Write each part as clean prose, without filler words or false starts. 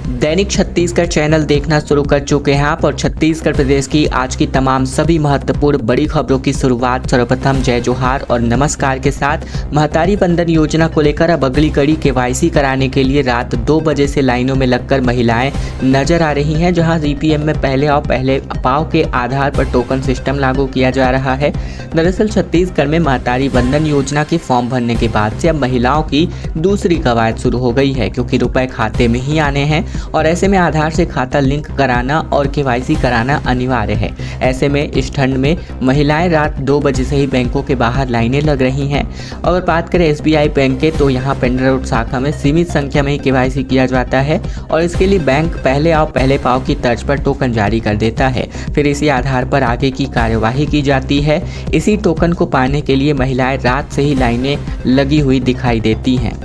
दैनिक Chhattisgarh channel देखना शुरू कर चुके हैं आप और छत्तीसगढ़ प्रदेश की आज की तमाम सभी महत्वपूर्ण बड़ी खबरों की शुरुआत सर्वप्रथम जय जोहार और नमस्कार के साथ महतारी वंदन योजना को लेकर अब अगली कड़ी केवाईसी कराने के लिए रात 2 बजे से लाइनों में लगकर महिलाएं नजर आ रही हैं, जहां जीपीएम में पहले आओ पहले पाओ के आधार पर टोकन सिस्टम लागू किया जा रहा है। दरअसल छत्तीसगढ़ में महतारी वंदन योजना के फॉर्म भरने के बाद से अब महिलाओं की दूसरी कवायद शुरू हो गई है, क्योंकि रुपए खाते में ही आने हैं और ऐसे में आधार से खाता लिंक कराना और केवाईसी कराना अनिवार्य है। ऐसे में इस ठंड में महिलाएं रात 2 बजे से ही बैंकों के बाहर लाइनें लग रही हैं। अगर बात करें एसबीआई बैंक के, तो यहाँ पेंड्रा रोड शाखा में सीमित संख्या में ही केवाईसी किया जाता है और इसके लिए बैंक पहले आओ पहले पाओ की तर्ज पर टोकन जारी कर देता है, फिर इसी आधार पर आगे की कार्यवाही की जाती है। इसी टोकन को पाने के लिए महिलाएं रात से ही लाइनें लगी हुई दिखाई देती हैं।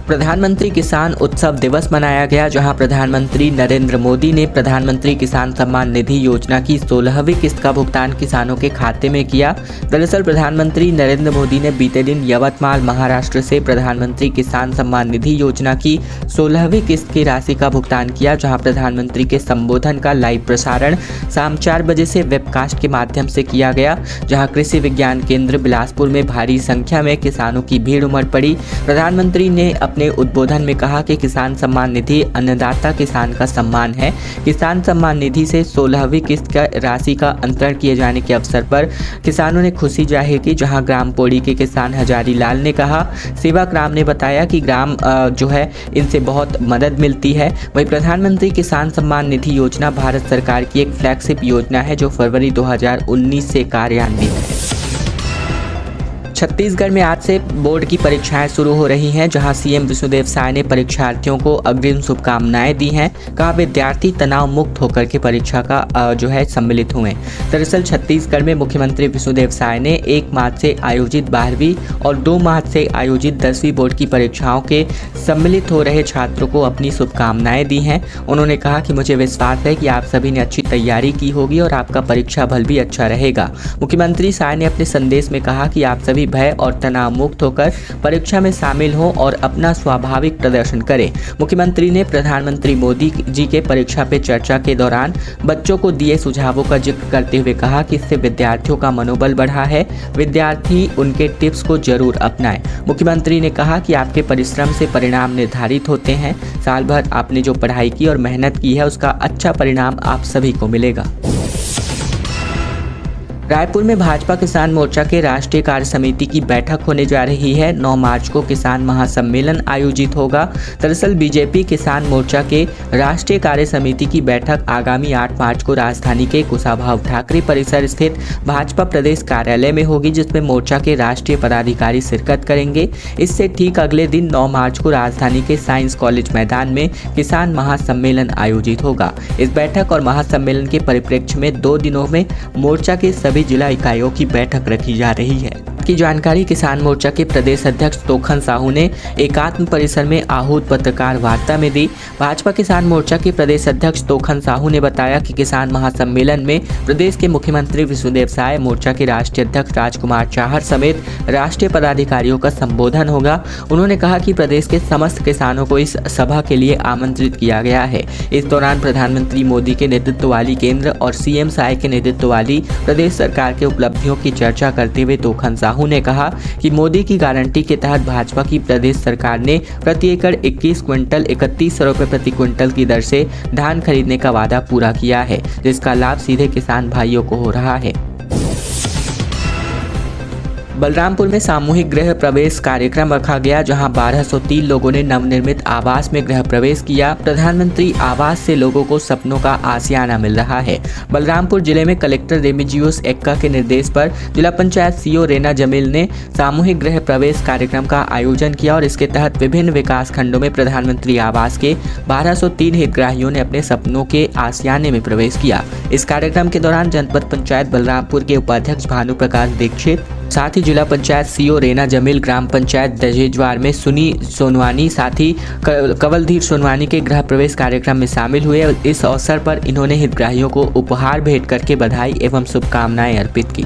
प्रधानमंत्री किसान उत्सव दिवस मनाया गया, जहां प्रधानमंत्री नरेंद्र मोदी ने प्रधानमंत्री किसान सम्मान निधि योजना की 16वीं किस्त का भुगतान किसानों के खाते में किया। दरअसल प्रधानमंत्री नरेंद्र मोदी ने बीते दिन यवतमाल महाराष्ट्र से प्रधानमंत्री किसान सम्मान निधि योजना की 16वीं किस्त की राशि का भुगतान किया, जहां प्रधानमंत्री के संबोधन का लाइव प्रसारण शाम 4 बजे से वेबकास्ट के माध्यम से किया गया, जहाँ कृषि विज्ञान केंद्र बिलासपुर में भारी संख्या में किसानों की भीड़ उमड़ पड़ी। प्रधानमंत्री ने अपने उद्बोधन में कहा कि किसान सम्मान निधि अन्नदाता किसान का सम्मान है। किसान सम्मान निधि से 16वीं किस्त का राशि का अंतरण किए जाने के अवसर पर किसानों ने खुशी जाहिर की, जहां ग्राम पोड़ी के किसान हजारी लाल ने कहा। सेवक राम ने बताया कि ग्राम जो है इनसे बहुत मदद मिलती है। वहीं प्रधानमंत्री किसान सम्मान निधि योजना भारत सरकार की एक फ्लैगशिप योजना है, जो फरवरी 2019 से कार्यान्वित है। छत्तीसगढ़ में आज से बोर्ड की परीक्षाएं शुरू हो रही हैं, जहां सीएम विष्णुदेव साय ने परीक्षार्थियों को अग्रिम शुभकामनाएं दी हैं। कहा विद्यार्थी तनाव मुक्त होकर के परीक्षा का जो है सम्मिलित हुए। दरअसल छत्तीसगढ़ में मुख्यमंत्री विष्णुदेव साय ने 1 मार्च से आयोजित 12वीं और 2 मार्च से आयोजित 10वीं बोर्ड की परीक्षाओं के सम्मिलित हो रहे छात्रों को अपनी शुभकामनाएं दी हैं। उन्होंने कहा कि मुझे विश्वास है कि आप सभी ने अच्छी तैयारी की होगी और आपका परीक्षा फल भी अच्छा रहेगा। मुख्यमंत्री साय ने अपने संदेश में कहा कि आप सभी भय और तनाव मुक्त होकर परीक्षा में शामिल हों और अपना स्वाभाविक प्रदर्शन करें। मुख्यमंत्री ने प्रधानमंत्री मोदी जी के परीक्षा पे चर्चा के दौरान बच्चों को दिए सुझावों का जिक्र करते हुए कहा कि इससे विद्यार्थियों का मनोबल बढ़ा है। विद्यार्थी उनके टिप्स को जरूर अपनाएं। मुख्यमंत्री ने कहा कि आपके परिश्रम से परिणाम निर्धारित होते हैं। साल भर आपने जो पढ़ाई की और मेहनत की है, उसका अच्छा परिणाम आप सभी को मिलेगा। रायपुर में भाजपा किसान मोर्चा के राष्ट्रीय कार्य समिति की बैठक होने जा रही है। 9 मार्च को किसान महासम्मेलन आयोजित होगा। दरअसल बीजेपी किसान मोर्चा के राष्ट्रीय कार्य समिति की बैठक आगामी 8 मार्च को राजधानी के कुशाभाऊ ठाकरे परिसर स्थित भाजपा प्रदेश कार्यालय में होगी, जिसमें मोर्चा के राष्ट्रीय पदाधिकारी शिरकत करेंगे। इससे ठीक अगले दिन 9 मार्च को राजधानी के साइंस कॉलेज मैदान में किसान महासम्मेलन आयोजित होगा। इस बैठक और महासम्मेलन के परिप्रेक्ष्य में 2 दिनों में मोर्चा के सभी जिला इकाइयों की बैठक रखी जा रही है। की जानकारी किसान मोर्चा के प्रदेश अध्यक्ष तोखन साहू ने एकात्म परिसर में आहूत पत्रकार वार्ता में दी। भाजपा किसान मोर्चा के प्रदेश अध्यक्ष तोखन साहू ने बताया कि किसान महासम्मेलन में प्रदेश के मुख्यमंत्री विष्णुदेव साय, मोर्चा के राष्ट्रीय अध्यक्ष राजकुमार चाहर समेत राष्ट्रीय पदाधिकारियों का संबोधन होगा। उन्होंने कहा कि प्रदेश के समस्त किसानों को इस सभा के लिए आमंत्रित किया गया है। इस दौरान प्रधानमंत्री मोदी के नेतृत्व वाली केंद्र और सीएम साय के नेतृत्व वाली प्रदेश सरकार के उपलब्धियों की चर्चा करते हुए तोखन साहू ने कहा कि मोदी की गारंटी के तहत भाजपा की प्रदेश सरकार ने प्रति एकड़ 21 क्विंटल 3100 रुपए प्रति क्विंटल की दर से धान खरीदने का वादा पूरा किया है, जिसका लाभ सीधे किसान भाइयों को हो रहा है। बलरामपुर में सामूहिक गृह प्रवेश कार्यक्रम रखा गया, जहां 1203 लोगों ने नवनिर्मित आवास में गृह प्रवेश किया। प्रधानमंत्री आवास से लोगों को सपनों का आशियाना मिल रहा है। बलरामपुर जिले में कलेक्टर रेमिजियोस एक्का के निर्देश पर जिला पंचायत सीईओ रेना जमील ने सामूहिक गृह प्रवेश कार्यक्रम का आयोजन किया और इसके तहत विभिन्न विकास खंडों में प्रधानमंत्री आवास के 1203 हितग्राहियों ने अपने सपनों के आशियाने में प्रवेश किया। इस कार्यक्रम के दौरान जनपद पंचायत बलरामपुर के उपाध्यक्ष भानु प्रकाश दीक्षित, साथ ही जिला पंचायत सीईओ रेना जमील, ग्राम पंचायत दजेजवार में सुनी सोनवानी, साथ ही कवलधीर सोनवानी के गृह प्रवेश कार्यक्रम में शामिल हुए। इस अवसर पर इन्होंने हितग्राहियों को उपहार भेंट करके बधाई एवं शुभकामनाएं अर्पित की।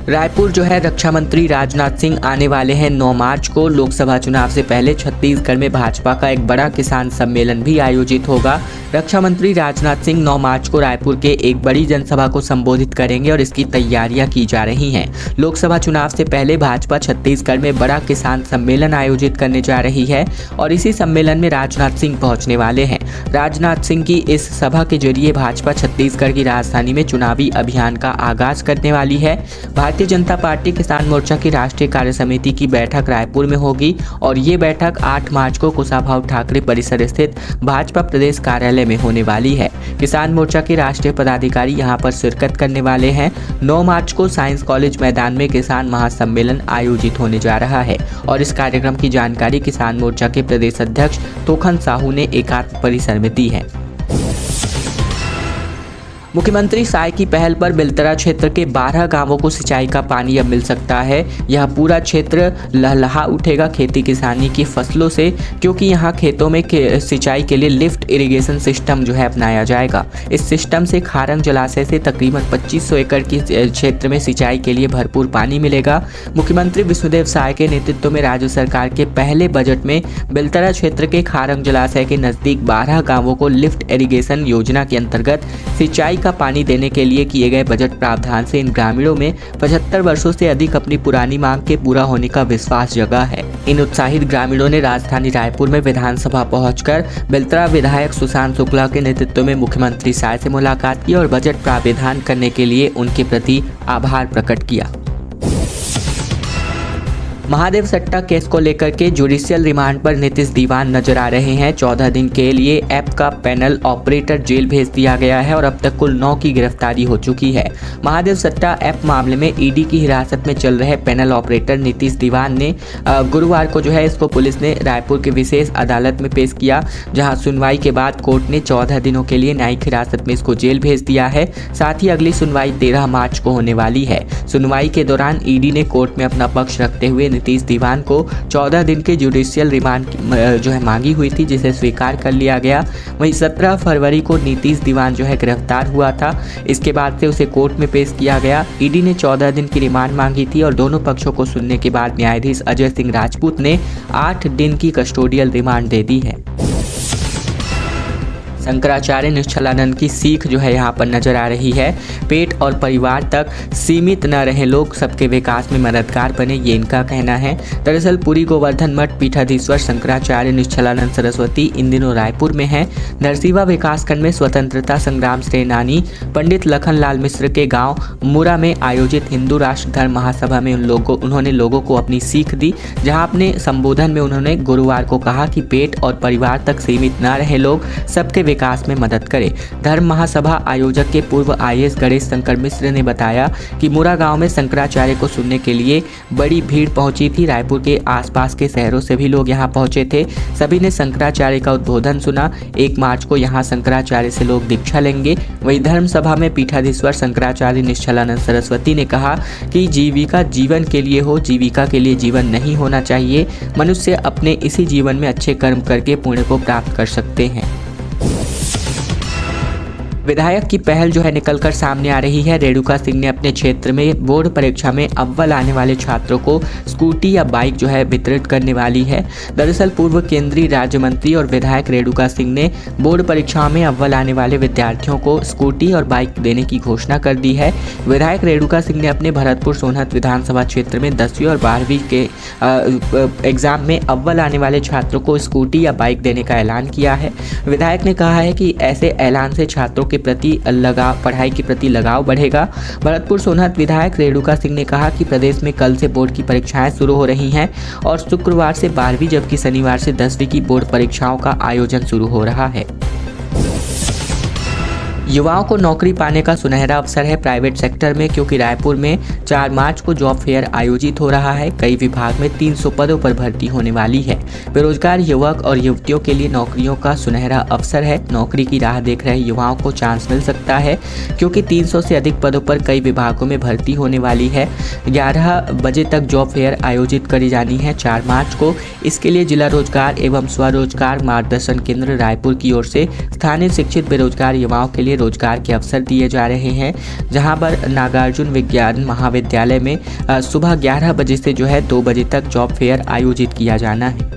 रायपुर जो है रक्षा मंत्री राजनाथ सिंह आने वाले हैं 9 मार्च को। लोकसभा चुनाव से पहले छत्तीसगढ़ में भाजपा का एक बड़ा किसान सम्मेलन भी आयोजित होगा। रक्षा मंत्री राजनाथ सिंह 9 मार्च को रायपुर के एक बड़ी जनसभा को संबोधित करेंगे और इसकी तैयारियां की जा रही हैं। लोकसभा चुनाव से पहले भाजपा छत्तीसगढ़ में बड़ा किसान सम्मेलन आयोजित करने जा रही है और इसी सम्मेलन में राजनाथ सिंह पहुंचने वाले हैं। राजनाथ सिंह की इस सभा के जरिए भाजपा छत्तीसगढ़ की राजधानी में चुनावी अभियान का आगाज करने वाली है। भारतीय जनता पार्टी किसान मोर्चा की राष्ट्रीय कार्य समिति की बैठक रायपुर में होगी और ये बैठक 8 मार्च को कुशाभाऊ ठाकरे परिसर स्थित भाजपा प्रदेश कार्यालय में होने वाली है। किसान मोर्चा के राष्ट्रीय पदाधिकारी यहां पर शिरकत करने वाले हैं। 9 मार्च को साइंस कॉलेज मैदान में किसान महासम्मेलन आयोजित होने जा रहा है और इस कार्यक्रम की जानकारी किसान मोर्चा के प्रदेश अध्यक्ष तोखन साहू ने एकात्म परिसर में दी है। मुख्यमंत्री साय की पहल पर बेलतरा क्षेत्र के 12 गांवों को सिंचाई का पानी अब मिल सकता है। यह पूरा क्षेत्र लहलहा उठेगा खेती किसानी की फसलों से, क्योंकि यहां खेतों में सिंचाई के लिए लिफ्ट इरिगेशन सिस्टम जो है अपनाया जाएगा। इस सिस्टम से खारंग जलाशय से तकरीबन 2500 एकड़ की क्षेत्र में सिंचाई के लिए भरपूर पानी मिलेगा। मुख्यमंत्री विष्णुदेव साय के नेतृत्व में राज्य सरकार के पहले बजट में बेलतरा क्षेत्र के खारंग जलाशय के नजदीक 12 गांवों को लिफ्ट इरिगेशन योजना के अंतर्गत सिंचाई का पानी देने के लिए किए गए बजट प्रावधान से इन ग्रामीणों में 75 वर्षों से अधिक अपनी पुरानी मांग के पूरा होने का विश्वास जगा है। इन उत्साहित ग्रामीणों ने राजधानी रायपुर में विधानसभा पहुंचकर बेलतरा विधायक सुशांत शुक्ला के नेतृत्व में मुख्यमंत्री साय से मुलाकात की और बजट प्रावधान करने के लिए उनके प्रति आभार प्रकट किया। महादेव सट्टा केस को लेकर के जुडिशियल रिमांड पर नीतीश दीवान नजर आ रहे हैं। 14 दिन के लिए ऐप का पैनल ऑपरेटर जेल भेज दिया गया है और अब तक कुल 9 की गिरफ्तारी हो चुकी है। महादेव सट्टा ऐप मामले में ईडी की हिरासत में चल रहे पैनल ऑपरेटर नीतीश दीवान ने गुरुवार को जो है इसको पुलिस ने रायपुर की विशेष अदालत में पेश किया, जहां सुनवाई के बाद कोर्ट ने 14 दिनों के लिए न्यायिक हिरासत में इसको जेल भेज दिया है। साथ ही अगली सुनवाई 13 मार्च को होने वाली है। सुनवाई के दौरान ईडी ने कोर्ट में अपना पक्ष रखते हुए नीतीश दीवान को 14 दिन के जुडिशियल रिमांड जो है मांगी हुई थी, जिसे स्वीकार कर लिया गया। वहीं 17 फरवरी को नीतीश दीवान जो है गिरफ्तार हुआ था। इसके बाद से उसे कोर्ट में पेश किया गया। ईडी ने 14 दिन की रिमांड मांगी थी और दोनों पक्षों को सुनने के बाद न्यायाधीश अजय सिंह राजपूत ने 8 दिन की कस्टोडियल रिमांड दे दी है। शंकराचार्य निश्चलानंद की सीख जो है यहाँ पर नजर आ रही है। पेट और परिवार तक सीमित न रहे लोग, सबके विकास में मददगार बने, ये इनका कहना है। दरअसल पुरी गोवर्धन मठ पीठाधीश्वर शंकराचार्य निश्चलानंद सरस्वती इन दिनों रायपुर में हैं। नरसिंहवा विकासखंड में स्वतंत्रता संग्राम सेनानी पंडित लखनलाल मिश्र के गांव मुरा में आयोजित हिंदू राष्ट्र धर्म महासभा में उन्होंने लोगों को अपनी सीख दी, जहाँ अपने संबोधन में उन्होंने गुरुवार को कहा कि पेट और परिवार तक सीमित न रहे लोग, सबके विकास में मदद करें। धर्म महासभा आयोजक के पूर्व आईएएस गणेश शंकर मिश्र ने बताया कि मुरा गांव में शंकराचार्य को सुनने के लिए बड़ी भीड़ पहुंची थी। रायपुर के आसपास के शहरों से भी लोग यहां पहुंचे थे। सभी ने शंकराचार्य का उद्बोधन सुना। 1 मार्च को यहां शंकराचार्य से लोग दीक्षा लेंगे। वहीं धर्म सभा में पीठाधीश्वर शंकराचार्य निश्चलानंद सरस्वती ने कहा कि जीविका जीवन के लिए हो, जीविका के लिए जीवन नहीं होना चाहिए। मनुष्य अपने इसी जीवन में अच्छे कर्म करके पुण्य को प्राप्त कर सकते हैं। विधायक की पहल जो है निकलकर सामने आ रही है। रेणुका सिंह ने अपने क्षेत्र में बोर्ड परीक्षा में अव्वल आने वाले छात्रों को स्कूटी या बाइक जो है वितरित करने वाली है। दरअसल पूर्व केंद्रीय राज्य मंत्री और विधायक रेणुका सिंह ने बोर्ड परीक्षाओं में अव्वल आने वाले विद्यार्थियों को स्कूटी और बाइक देने की घोषणा कर दी है। विधायक रेणुका सिंह ने अपने भरतपुर सोनहत विधानसभा क्षेत्र में 10वीं और 12वीं के एग्जाम में अव्वल आने वाले छात्रों को स्कूटी या बाइक देने का ऐलान किया है। विधायक ने कहा है कि ऐसे ऐलान से छात्रों के प्रति पढ़ाई के प्रति लगाव बढ़ेगा। भरतपुर सोनहत विधायक रेणुका सिंह ने कहा कि प्रदेश में कल से बोर्ड की परीक्षाएं शुरू हो रही हैं और शुक्रवार से 12वीं जबकि शनिवार से 10वीं की बोर्ड परीक्षाओं का आयोजन शुरू हो रहा है। युवाओं को नौकरी पाने का सुनहरा अवसर है प्राइवेट सेक्टर में, क्योंकि रायपुर में 4 मार्च को जॉब फेयर आयोजित हो रहा है। कई विभाग में 300 पदों पर भर्ती होने वाली है। बेरोजगार युवक और युवतियों के लिए नौकरियों का सुनहरा अवसर है। नौकरी की राह देख रहे युवाओं को चांस मिल सकता है, क्योंकि 300 से अधिक पदों पर कई विभागों में भर्ती होने वाली है। 11 बजे तक जॉब फेयर आयोजित करी जानी है 4 मार्च को। इसके लिए जिला रोजगार एवं स्वरोजगार मार्गदर्शन केंद्र रायपुर की ओर से स्थानीय शिक्षित बेरोजगार युवाओं के लिए रोजगार के अवसर दिए जा रहे हैं, जहां पर नागार्जुन विज्ञान महाविद्यालय में सुबह 11 बजे से जो है 2 बजे तक जॉब फेयर आयोजित किया जाना है।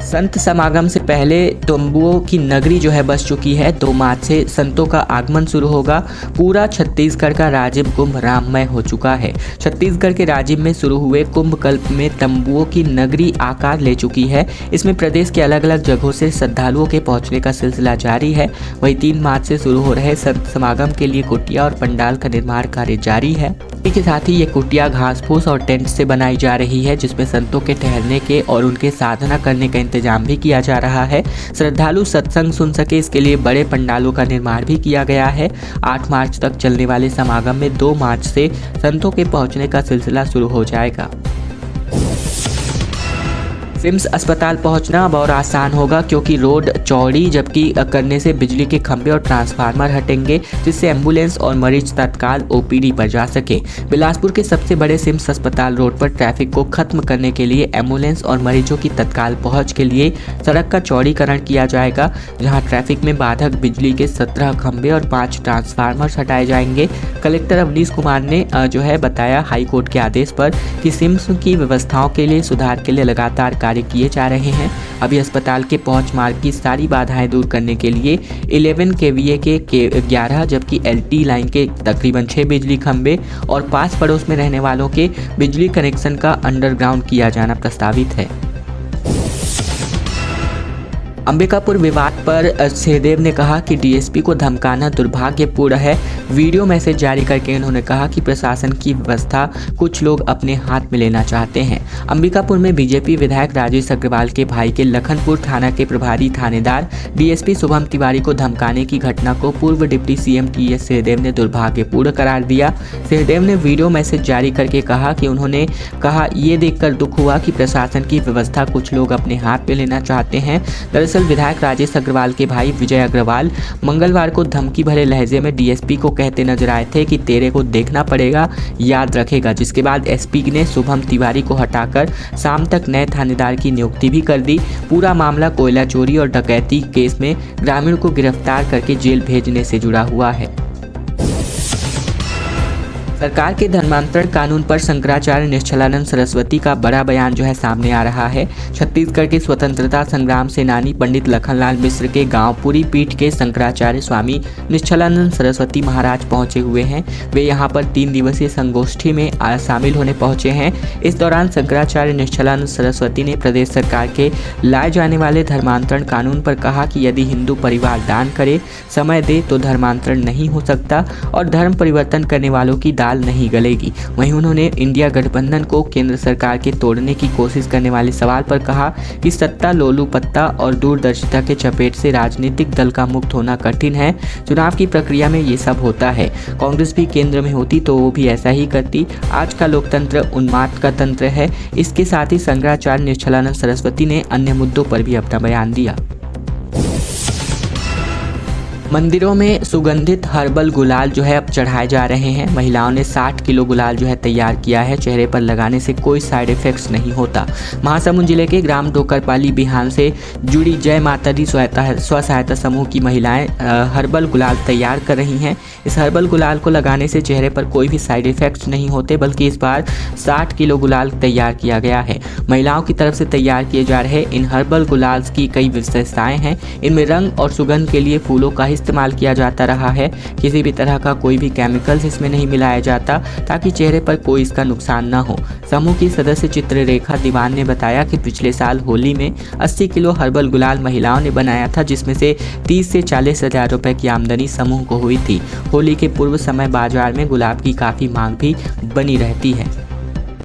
संत समागम से पहले तंबुओं की नगरी जो है बस चुकी है। 2 मार्च से संतों का आगमन शुरू होगा। पूरा छत्तीसगढ़ का राजिम कुंभ राममय हो चुका है। छत्तीसगढ़ के राजिम में शुरू हुए कुंभ कल्प में तंबुओं की नगरी आकार ले चुकी है। इसमें प्रदेश के अलग अलग जगहों से श्रद्धालुओं के पहुंचने का सिलसिला जारी है। वहीं 3 मार्च से शुरू हो रहे संत समागम के लिए कुटिया और पंडाल का निर्माण कार्य जारी है। इसके साथ ही ये कुटिया घास फूस और टेंट से बनाई जा रही है, जिसमें संतों के ठहरने के और उनके साधना करने का इंतजाम भी किया जा रहा है। श्रद्धालु सत्संग सुन सके इसके लिए बड़े पंडालों का निर्माण भी किया गया है। 8 मार्च तक चलने वाले समागम में 2 मार्च से संतों के पहुंचने का सिलसिला शुरू हो जाएगा। सिम्स अस्पताल पहुंचना अब और आसान होगा, क्योंकि रोड चौड़ी जबकि करने से बिजली के खंभे और ट्रांसफार्मर हटेंगे, जिससे एम्बुलेंस और मरीज तत्काल ओपीडी पर जा सके। बिलासपुर के सबसे बड़े सिम्स अस्पताल रोड पर ट्रैफिक को खत्म करने के लिए एम्बुलेंस और मरीजों की तत्काल पहुंच के लिए सड़क का चौड़ीकरण किया जाएगा, जहाँ ट्रैफिक में बाधक बिजली के 17 खंभे और 5 ट्रांसफार्मर हटाए जाएंगे। कलेक्टर अवनीश कुमार ने जो है बताया हाईकोर्ट के आदेश पर कि सिम्स की व्यवस्थाओं के लिए सुधार के लिए लगातार कार्य किए जा रहे हैं। अभी अस्पताल के पहुंच मार्ग की सारी बाधाएं दूर करने के लिए 11 kVA के 11 जबकि LT लाइन के तकरीबन 6 बिजली खंभे और पास पड़ोस में रहने वालों के बिजली कनेक्शन का अंडरग्राउंड किया जाना प्रस्तावित है। अंबिकापुर विवाद पर सहदेव ने कहा कि डीएसपी को धमकाना दुर्भाग्यपूर्ण है। वीडियो मैसेज जारी करके उन्होंने कहा कि प्रशासन की व्यवस्था कुछ लोग अपने हाथ में लेना चाहते हैं। अंबिकापुर में बीजेपी विधायक राजेश अग्रवाल के भाई के लखनपुर थाना के प्रभारी थानेदार डीएसपी शुभम तिवारी को धमकाने की घटना को पूर्व डिप्टी सीएम टीएस सहदेव ने दुर्भाग्यपूर्ण करार दिया। सहदेव ने वीडियो मैसेज जारी करके कहा कि उन्होंने कहा ये देखकर दुख हुआ कि प्रशासन की व्यवस्था कुछ लोग अपने हाथ में लेना चाहते हैं। दरअसल विधायक राजेश अग्रवाल के भाई विजय अग्रवाल मंगलवार को धमकी भरे लहजे में डीएसपी को कहते नजर आए थे कि तेरे को देखना पड़ेगा, याद रखेगा, जिसके बाद एसपी ने शुभम तिवारी को हटाकर शाम तक नए थानेदार की नियुक्ति भी कर दी। पूरा मामला कोयला चोरी और डकैती केस में ग्रामीण को गिरफ्तार करके जेल भेजने से जुड़ा हुआ है। सरकार के धर्मांतरण कानून पर शंकराचार्य निश्चलानंद सरस्वती का बड़ा बयान जो है सामने आ रहा है। छत्तीसगढ़ के स्वतंत्रता संग्राम सेनानी पंडित लखनलाल मिश्र के गांव पुरी पीठ के शंकराचार्य स्वामी निश्चलानंद सरस्वती महाराज पहुंचे हुए हैं। वे यहां पर 3 दिवसीय संगोष्ठी में शामिल होने पहुंचे हैं। इस दौरान शंकराचार्य निश्चलानंद सरस्वती ने प्रदेश सरकार के लाए जाने वाले धर्मांतरण कानून पर कहा कि यदि हिंदू परिवार दान करे, समय दे तो धर्मांतरण नहीं हो सकता और धर्म परिवर्तन करने वालों की दाल नहीं गलेगी। वहीं उन्होंने इंडिया गठबंधन को केंद्र सरकार के तोड़ने की कोशिश करने वाले सवाल पर कहा कि सत्ता, लोलूपत्ता और दूरदर्शिता के चपेट से राजनीतिक दल का मुक्त होना कठिन है। चुनाव की प्रक्रिया में ये सब होता है। कांग्रेस भी केंद्र में होती तो वो भी ऐसा ही करती। आज का लोकतंत्र उन्माद का तंत्र है। इसके साथ ही शंकराचार्य निश्चलानंद सरस्वती ने अन्य मुद्दों पर भी अपना बयान दिया। मंदिरों में सुगंधित हर्बल गुलाल जो है अब चढ़ाए जा रहे हैं। महिलाओं ने 60 किलो गुलाल जो है तैयार किया है। चेहरे पर लगाने से कोई साइड इफेक्ट्स नहीं होता। महासमुंद जिले के ग्राम डोकरपाली बिहान से जुड़ी जय माता दी स्व सहायता समूह की महिलाएं हर्बल गुलाल तैयार कर रही हैं। इस हर्बल गुलाल को लगाने से चेहरे पर कोई भी साइड इफेक्ट्स नहीं होते, बल्कि इस बार 60 किलो गुलाल तैयार किया गया है। महिलाओं की तरफ से तैयार किए जा रहे इन हर्बल गुलाल की कई विशेषताएं हैं। इनमें रंग और सुगंध के लिए फूलों का इस्तेमाल किया जाता रहा है। किसी भी तरह का कोई भी केमिकल्स इसमें नहीं मिलाया जाता, ताकि चेहरे पर कोई इसका नुकसान न हो। समूह की सदस्य चित्ररेखा दीवान ने बताया कि पिछले साल होली में 80 किलो हर्बल गुलाल महिलाओं ने बनाया था, जिसमें से 30 से 40 हज़ार रुपए की आमदनी समूह को हुई थी। होली के पूर्व समय बाजार में गुलाब की काफ़ी मांग भी बनी रहती है।